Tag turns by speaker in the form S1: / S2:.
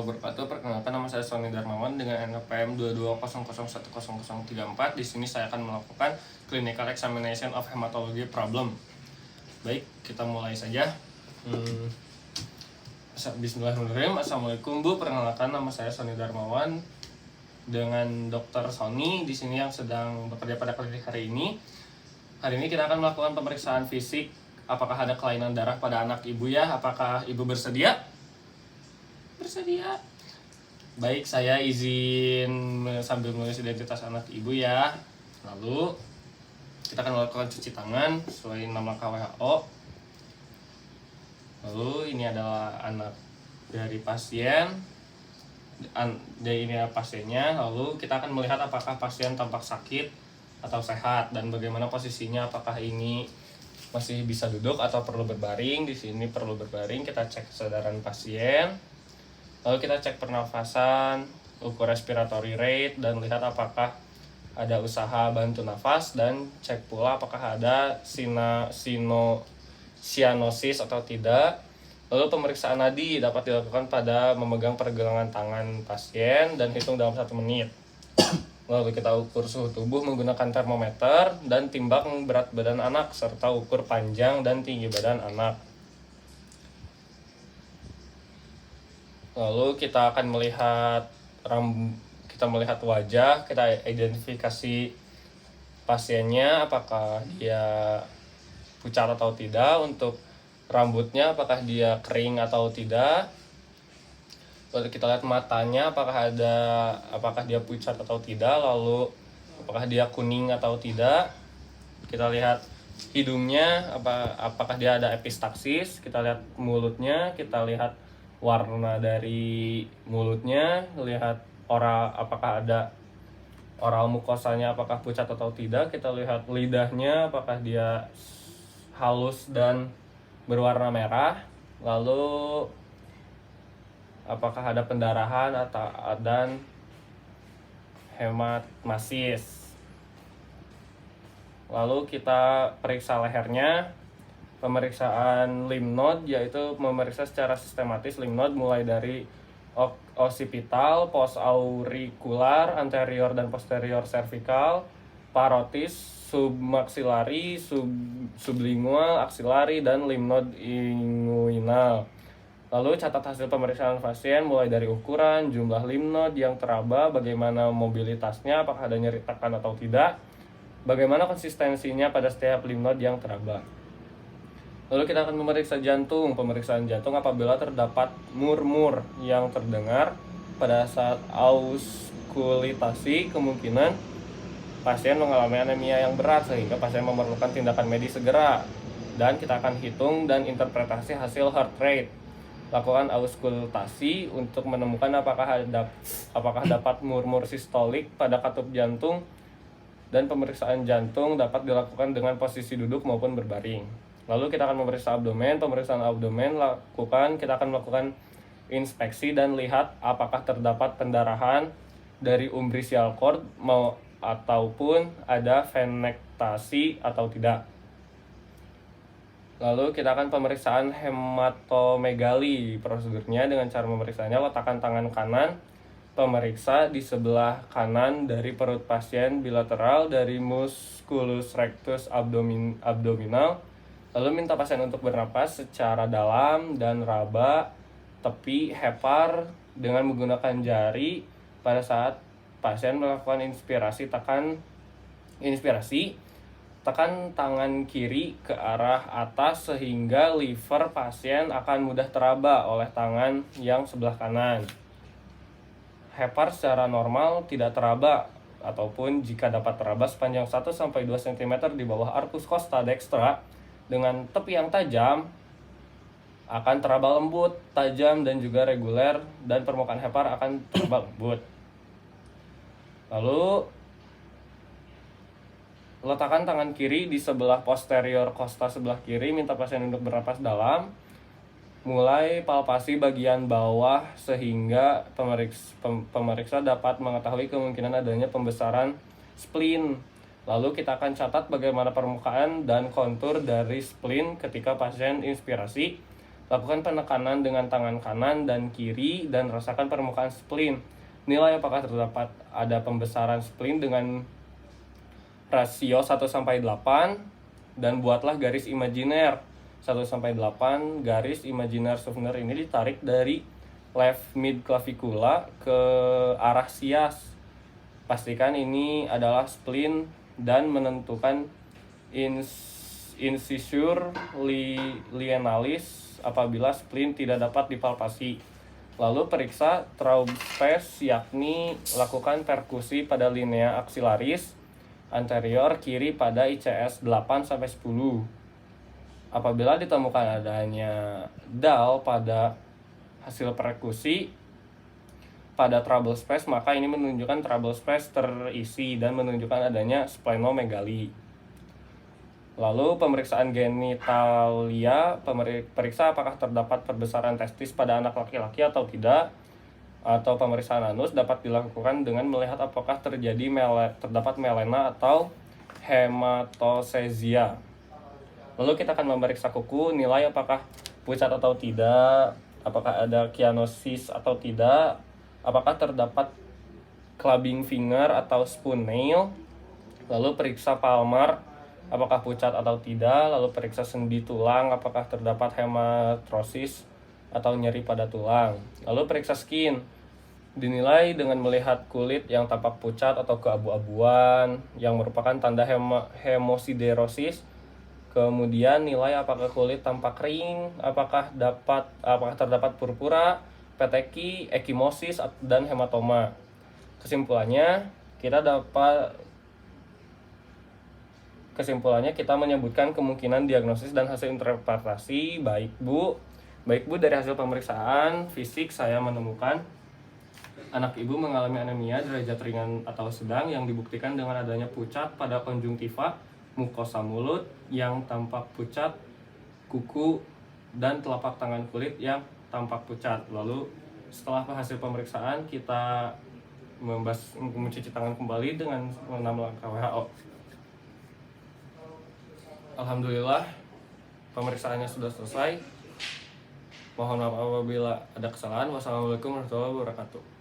S1: warahmatullahi wabarakatuh. Perkenalkan, nama saya Sony Darmawan dengan NPM 220010034. Di sini saya akan melakukan clinical examination of hematology problem. Baik, kita mulai saja. Bismillahirrahmanirrahim. Assalamualaikum Bu. Perkenalkan, nama saya Sony Darmawan dengan Dr. Sony di sini yang sedang bekerja pada klinik hari ini. Hari ini kita akan melakukan pemeriksaan fisik. Apakah ada kelainan darah pada anak ibu ya? Apakah ibu bersedia? Bersedia. Baik, saya izin sambil menulis identitas anak ibu ya. Lalu kita akan melakukan cuci tangan sesuai 6 langkah WHO. Lalu ini adalah anak dari pasien. Ini adalah pasiennya. Lalu kita akan melihat apakah pasien tampak sakit atau sehat dan bagaimana posisinya, apakah ini masih bisa duduk atau perlu berbaring. Di sini perlu berbaring. Kita cek kesadaran pasien. Lalu kita cek pernafasan, ukur respiratory rate, dan lihat apakah ada usaha bantu nafas, dan cek pula apakah ada cyanosis atau tidak. Lalu pemeriksaan nadi dapat dilakukan pada memegang pergelangan tangan pasien dan hitung dalam 1 menit. Lalu kita ukur suhu tubuh menggunakan termometer dan timbang berat badan anak serta ukur panjang dan tinggi badan anak. Lalu kita akan melihat wajah, kita identifikasi pasiennya apakah dia pucat atau tidak, untuk rambutnya apakah dia kering atau tidak. Lalu kita lihat matanya apakah dia pucat atau tidak, lalu apakah dia kuning atau tidak. Kita lihat hidungnya apakah dia ada epistaksis, kita lihat mulutnya, kita lihat warna dari mulutnya, lihat apakah ada oral mukosanya apakah pucat atau tidak. Kita lihat lidahnya apakah dia halus dan berwarna merah, lalu apakah ada pendarahan dan hematmasis. Lalu kita periksa lehernya. Pemeriksaan lymph node, yaitu memeriksa secara sistematis lymph node mulai dari occipital, postaurikular, anterior dan posterior cervical, parotis, submaxillary, sublingual, axillary, dan lymph node inguinal. Lalu catat hasil pemeriksaan pasien mulai dari ukuran, jumlah lymph node yang teraba, bagaimana mobilitasnya, apakah ada nyeri tekan atau tidak, bagaimana konsistensinya pada setiap lymph node yang teraba. Lalu kita akan memeriksa jantung. Pemeriksaan jantung apabila terdapat murmur yang terdengar pada saat auskultasi, kemungkinan pasien mengalami anemia yang berat sehingga pasien memerlukan tindakan medis segera. Dan kita akan hitung dan interpretasi hasil heart rate. Lakukan auskultasi untuk menemukan apakah dapat murmur sistolik pada katup jantung, dan pemeriksaan jantung dapat dilakukan dengan posisi duduk maupun berbaring. Lalu kita akan memeriksa abdomen. Pemeriksaan abdomen kita akan melakukan inspeksi dan lihat apakah terdapat pendarahan dari umbilical cord ataupun ada venektasi atau tidak. Lalu kita akan pemeriksaan hematomegali. Prosedurnya dengan cara memeriksaannya, letakkan tangan kanan pemeriksa di sebelah kanan dari perut pasien bilateral dari musculus rectus abdominal. Lalu minta pasien untuk bernapas secara dalam dan raba tepi hepar dengan menggunakan jari. Pada saat pasien melakukan inspirasi, tekan tangan kiri ke arah atas sehingga liver pasien akan mudah teraba oleh tangan yang sebelah kanan. Hepar secara normal tidak teraba, ataupun jika dapat teraba sepanjang 1-2 cm di bawah arcus costa dextra dengan tepi yang tajam, akan teraba lembut, tajam, dan juga reguler, dan permukaan hepar akan teraba lembut. Lalu letakkan tangan kiri di sebelah posterior costa sebelah kiri, minta pasien untuk bernapas dalam. Mulai palpasi bagian bawah sehingga pemeriksa dapat mengetahui kemungkinan adanya pembesaran spleen. Lalu kita akan catat bagaimana permukaan dan kontur dari spleen ketika pasien inspirasi. Lakukan penekanan dengan tangan kanan dan kiri dan rasakan permukaan spleen. Nilai apakah terdapat ada pembesaran spleen dengan rasio 1-8 dan buatlah garis imajiner 1-8. Garis imajiner souvenir ini ditarik dari left mid clavicula ke arah sias. Pastikan ini adalah spleen dan menentukan incisure lienalis apabila spleen tidak dapat dipalpasi. Lalu periksa Traub space, yakni lakukan perkusi pada linea aksilaris anterior kiri pada ICS 8-10. Apabila ditemukan adanya dal pada hasil perkusi pada trouble space, maka ini menunjukkan trouble space terisi dan menunjukkan adanya splenomegali. Lalu pemeriksaan genitalia, periksa apakah terdapat perbesaran testis pada anak laki-laki atau tidak. Atau pemeriksaan anus dapat dilakukan dengan melihat apakah terdapat melena atau hematosesia. Lalu kita akan memeriksa kuku, nilai apakah pucat atau tidak, apakah ada cyanosis atau tidak, apakah terdapat clubbing finger atau spoon nail. Lalu periksa palmar, apakah pucat atau tidak. Lalu periksa sendi tulang, apakah terdapat hematrosis atau nyeri pada tulang. Lalu periksa skin, dinilai dengan melihat kulit yang tampak pucat atau keabu-abuan yang merupakan tanda hemosiderosis. Kemudian nilai apakah kulit tampak kering, apakah terdapat purpura, peteki, ekimosis, dan hematoma. Kesimpulannya kita menyebutkan kemungkinan diagnosis dan hasil interpretasi. Baik Bu, dari hasil pemeriksaan fisik saya menemukan anak ibu mengalami anemia derajat ringan atau sedang yang dibuktikan dengan adanya pucat pada konjungtiva, mukosa mulut yang tampak pucat, kuku, dan telapak tangan kulit yang tampak pucat. Lalu setelah hasil pemeriksaan kita mencuci tangan kembali dengan 6 langkah WHO. Alhamdulillah pemeriksaannya sudah selesai. Mohon maaf apabila ada kesalahan. Wassalamualaikum warahmatullahi wabarakatuh.